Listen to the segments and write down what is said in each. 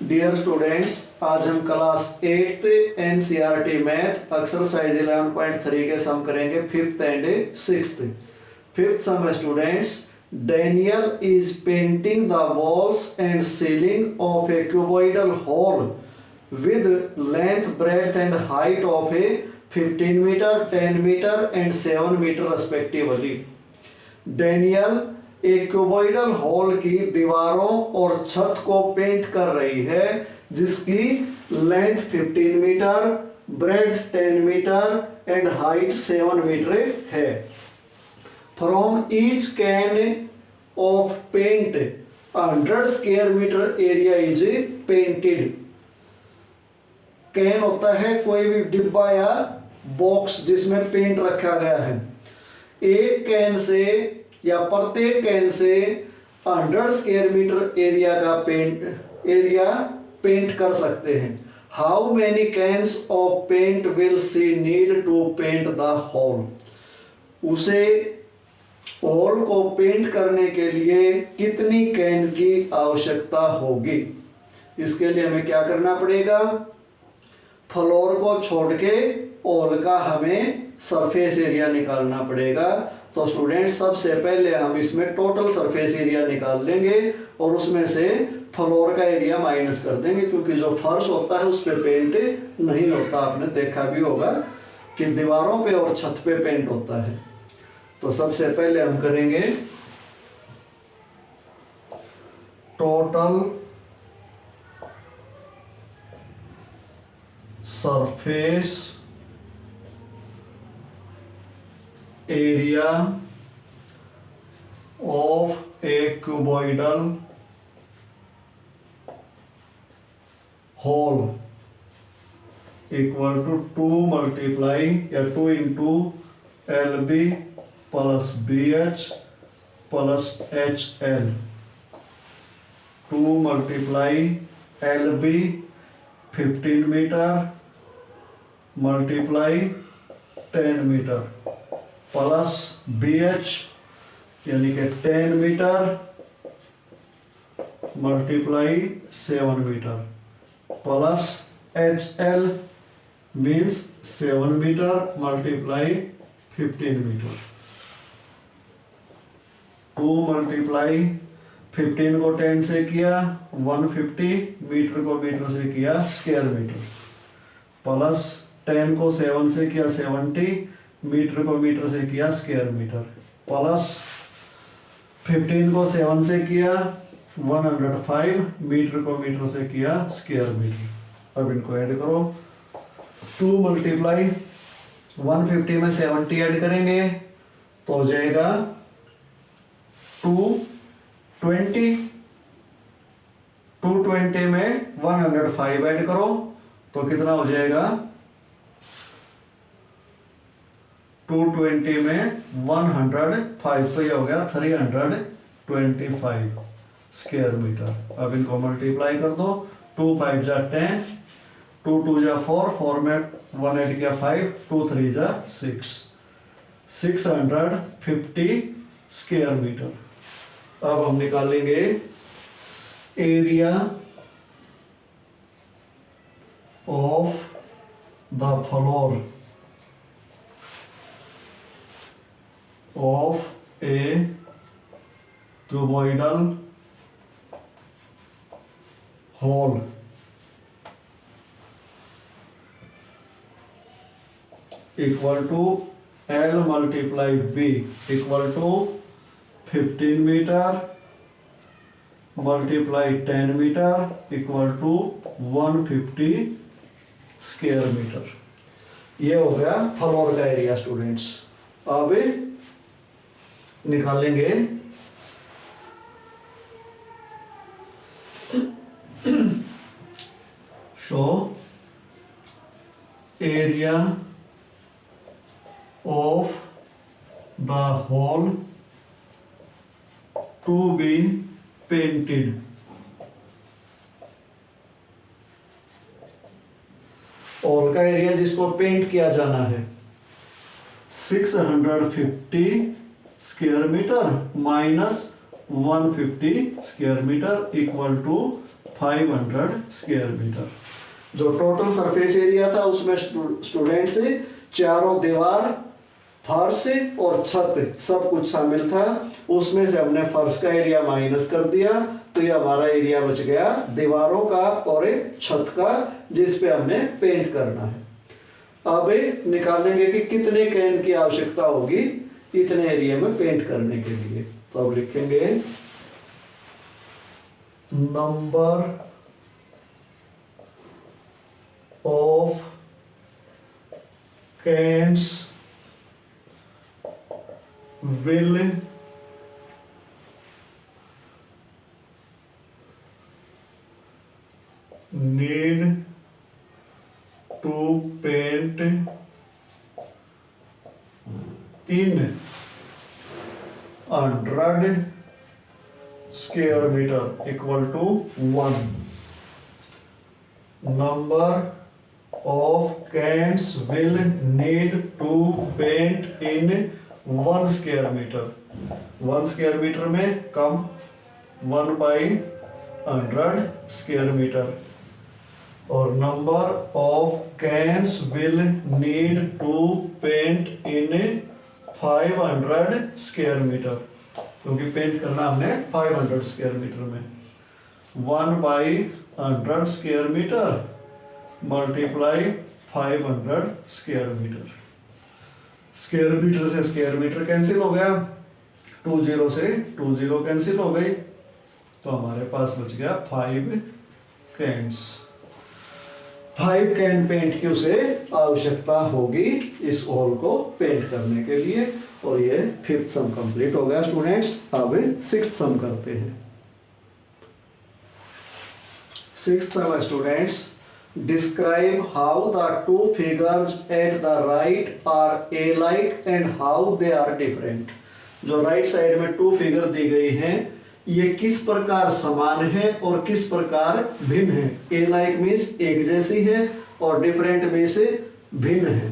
Dear students, आज हम class 8 NCERT math exercise 11.3 के सम करेंगे, fifth and sixth. Fifth sum है students, Daniel is painting the walls and ceiling of a cuboidal hall with length, breadth and height of a 15 meter, 10 meter and 7 meter respectively. Daniel एक cuboidal hall की दीवारों और छत को paint कर रही है जिसकी length 15 metre, breadth 10 metre and height 7 metre है। From each can of paint 100 square metre area is painted. Can होता है कोई भी डिब्बा या बॉक्स जिसमें पेंट रखा गया है। एक कैन से या प्रत्येक कैन से 100 स्क्वायर मीटर एरिया का पेंट कर सकते हैं। How many cans of paint will she need to paint the hall. उसे हॉल को पेंट करने के लिए कितनी कैन की आवश्यकता होगी। इसके लिए हमें क्या करना पड़ेगा, फ्लोर को छोड़ के हॉल का हमें सरफेस एरिया निकालना पड़ेगा। तो स्टूडेंट्स, सबसे पहले हम इसमें टोटल सरफेस एरिया निकाल लेंगे और उसमें से फ्लोर का एरिया माइनस कर देंगे, क्योंकि जो फर्श होता है उस पर पेंट नहीं होता। आपने देखा भी होगा कि दीवारों पे और छत पे पेंट होता है। तो सबसे पहले हम करेंगे total surface area of a cuboidal hall equal to 2 multiply या 2 into LB plus BH plus HL। 2 multiply LB 15 metre multiply 10 metre plus BH यानी कि 10 metre multiply 7 metre plus HL means 7 metre multiply 15 metre. 2 multiply 15 को 10 से किया 150, metre को metre से किया square metre, plus 10 को 7 से किया 70, मीटर को मीटर से किया स्क्वायर मीटर, प्लस 15 को 7 से किया 105, मीटर को मीटर से किया स्क्वायर मीटर। अब इनको ऐड करो। 2 मल्टीप्लाई 150 में 70 ऐड करेंगे तो हो जाएगा 220। 220 में 105 ऐड करो तो कितना हो जाएगा, 220 में 105 तो ये हो गया 325 स्क्वायर मीटर। अब इनको मल्टीप्लाई कर दो। 2 5 जा 10, 2 2 जा 4, 4 में 1 ऐड किया 5, 2 3 जा 6, 650 स्क्वायर मीटर। अब हम निकालेंगे area of the floor of a cuboidal hall equal to L multiply B equal to 15 metre multiply 10 metre equal to 150 square metre. ये हो गया फ्लोर का एरिया स्टूडेंट्स। अब निकालेंगे show area of the hall to be painted. Hall का area जिसको paint किया जाना है 650 square metre minus 150 square metre equal to 500 square metre. जो टोटल सरफेस एरिया था उसमें स्टूडेंट्स चारों दीवार, फर्श और छत सब कुछ शामिल था। उसमें से हमने फर्श का एरिया माइनस कर दिया, तो ये हमारा एरिया बच गया दीवारों का और एक छत का, जिस पे हमने पेंट करना है। अब निकालेंगे कि कितने कैन की आवश्यकता होगी इतने एरिया में पेंट करने के लिए। तो अब लिखेंगे number of cans will need to paint in 100 square meter equal to 1. Number of cans will need to paint in 1 square meter. 1 square meter में कम 1/100 square meter. और number of cans will need to paint in 500 square meter, क्योंकि paint करना हमने 500 square metre में। 1/100 square metre multiply 500 square metre. Square metre से square metre cancel हो गया, 20 से 20 कैंसिल हो गई, तो हमारे पास बच गया 5 कैन्स। 5 कैन पेंट की उसे आवश्यकता होगी इस हॉल को पेंट करने के लिए। और ये 5th सम कंप्लीट हो गया स्टूडेंट्स। अब 6th सम करते हैं। 6th sum students, describe how the two figures at the right are alike and how they are different. जो राइट साइड में 2 फिगर दी गई हैं, ये किस प्रकार समान है और किस प्रकार भिन्न है। alike मीन्स एक जैसी है और different मीन्स भिन्न है।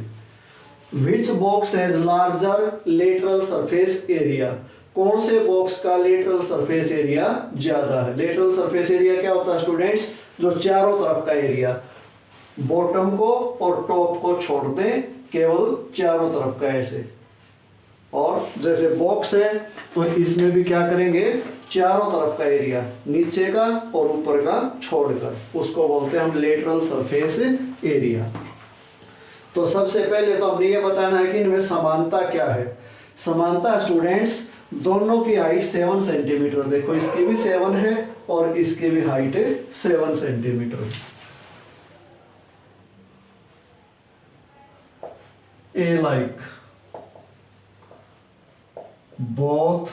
Which box has larger lateral surface area? कौन से बॉक्स का लेटरल सरफेस एरिया ज्यादा है। लेटरल सरफेस एरिया क्या होता है स्टूडेंट्स, जो चारों तरफ का एरिया, बॉटम को और टॉप को छोड़ दें, केवल चारों तरफ का ऐसे। और जैसे बॉक्स है तो इसमें भी क्या करेंगे, चारों तरफ का एरिया नीचे का और ऊपर का छोड़कर, उसको बोलते हैं हम लेटरल सरफेस एरिया। तो सबसे पहले तो हमने ये बताना है कि इनमें समानता क्या है। समानता स्टूडेंट्स, दोनों की हाइट 7 सेंटीमीटर, देखो इसकी भी 7 है और इसकी भी height 7 centimetre. alike both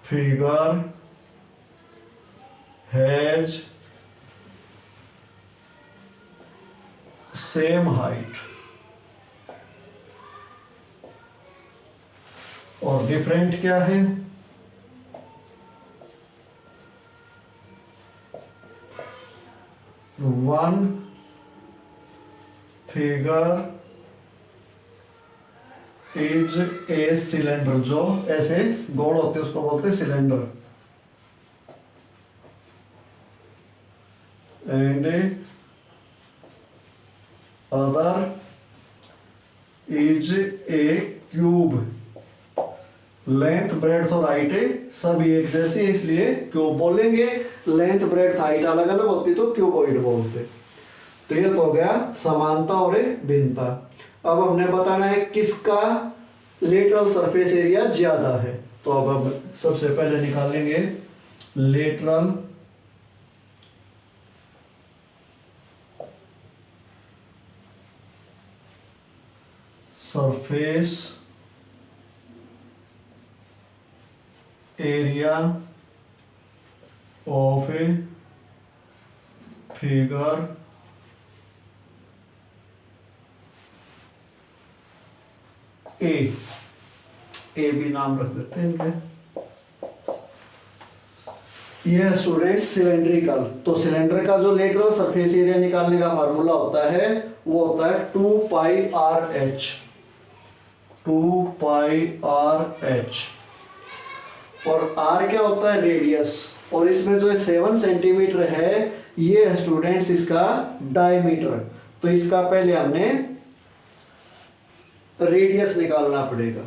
figure has same height और डिफरेंट क्या है, one figure is a cylinder, जो ऐसे गोल होते हैं उसको बोलते हैं cylinder, and other is a cube. Length breadth और हाइट सब एक जैसी है इसलिए क्यूब बोलेंगे। लेंथ ब्रेड्थ हाइट अलग अलग होती तो क्यूबॉइड बोलते। तो ये तो हो गया समानता और भिन्नता। अब हमने बताना है किसका लेटरल सरफेस एरिया ज्यादा है। तो अब सबसे पहले निकालेंगे lateral surface area of a figure A भी नाम रख देते हैं इनके। ये स्टूडेंट्स सिलेंड्रिकल। तो सिलेंडर का जो लेटरल सरफेस एरिया निकालने का फार्मूला होता है वो होता है 2πRh। 2πRh और R क्या होता है, रेडियस। और इसमें जो 7 सेंटीमीटर है ये है स्टूडेंट्स इसका डायमीटर। तो इसका पहले हमने रेडियस निकालना पड़ेगा।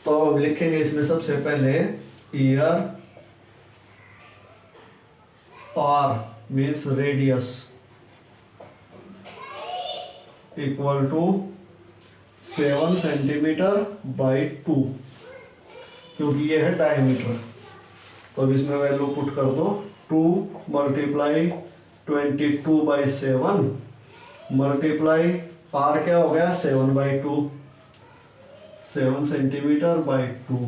तो अब लिखेंगे इसमें सबसे पहले here R means radius equal to 7 centimetre by 2, क्योंकि ये है डायमीटर। तो अब इसमें वैल्यू पुट कर दो, 2 मल्टीप्लाई 22/7 मल्टीप्लाई आर क्या हो गया 7/2, 7 सेंटीमीटर बाई 2,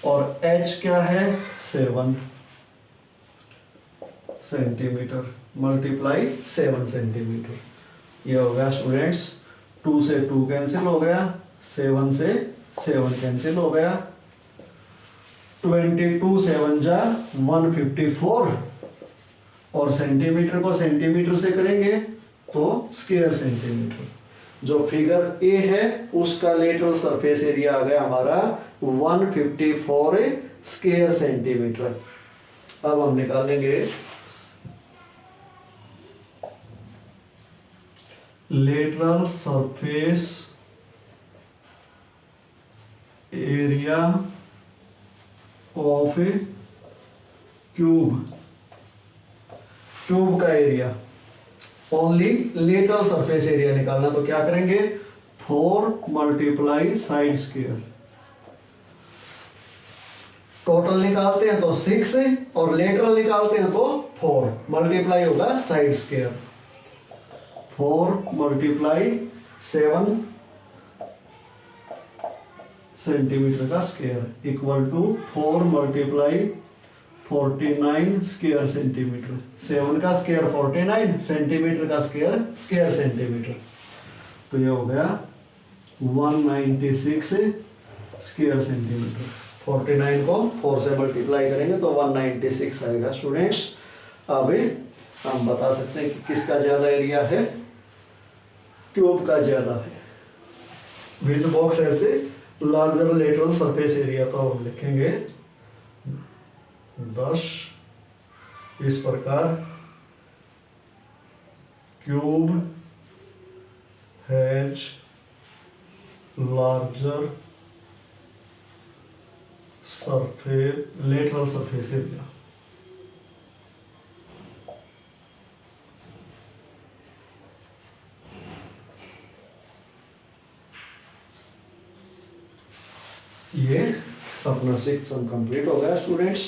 और एच क्या है 7 सेंटीमीटर मल्टीप्लाई 7 सेंटीमीटर। ये हो गया स्टूडेंट्स, 2 से 2 कैंसिल हो गया, 7 से 7 कैंसिल हो गया, 22 7 जा 154, और सेंटीमीटर को सेंटीमीटर से करेंगे तो स्क्वायर सेंटीमीटर। जो फिगर ए है उसका लेटरल सरफेस एरिया आ गया हमारा 154 स्क्वायर सेंटीमीटर। अब हम निकालेंगे lateral surface area of a cube. Cube का area, only lateral surface area निकालना। तो क्या करेंगे 4 मल्टीप्लाई साइड स्क्वायर, टोटल निकालते हैं तो 6 और लेटरल निकालते हैं तो 4, मल्टीप्लाई होगा साइड स्क्वायर, 4 मल्टीप्लाई 7 सेंटीमीटर का square equal to 4 multiply 49 square centimetre. 7 का स्क्वायर 49, सेंटीमीटर का स्क्वायर स्क्वायर सेंटीमीटर। तो ये हो गया 196 स्क्वायर सेंटीमीटर। 49 को 4 से मल्टीप्लाई करेंगे तो 196 आएगा स्टूडेंट्स। अब हम बता सकते हैं कि किसका ज़्यादा एरिया है, क्यूब का ज़्यादा है। विच बॉक्स ऐसे लार्जर लेटरल सरफेस एरिया। तो हम लिखेंगे 10 इस प्रकार, cube has larger surface lateral surface area. ये अपना 6 सम कंप्लीट हो गया स्टूडेंट्स।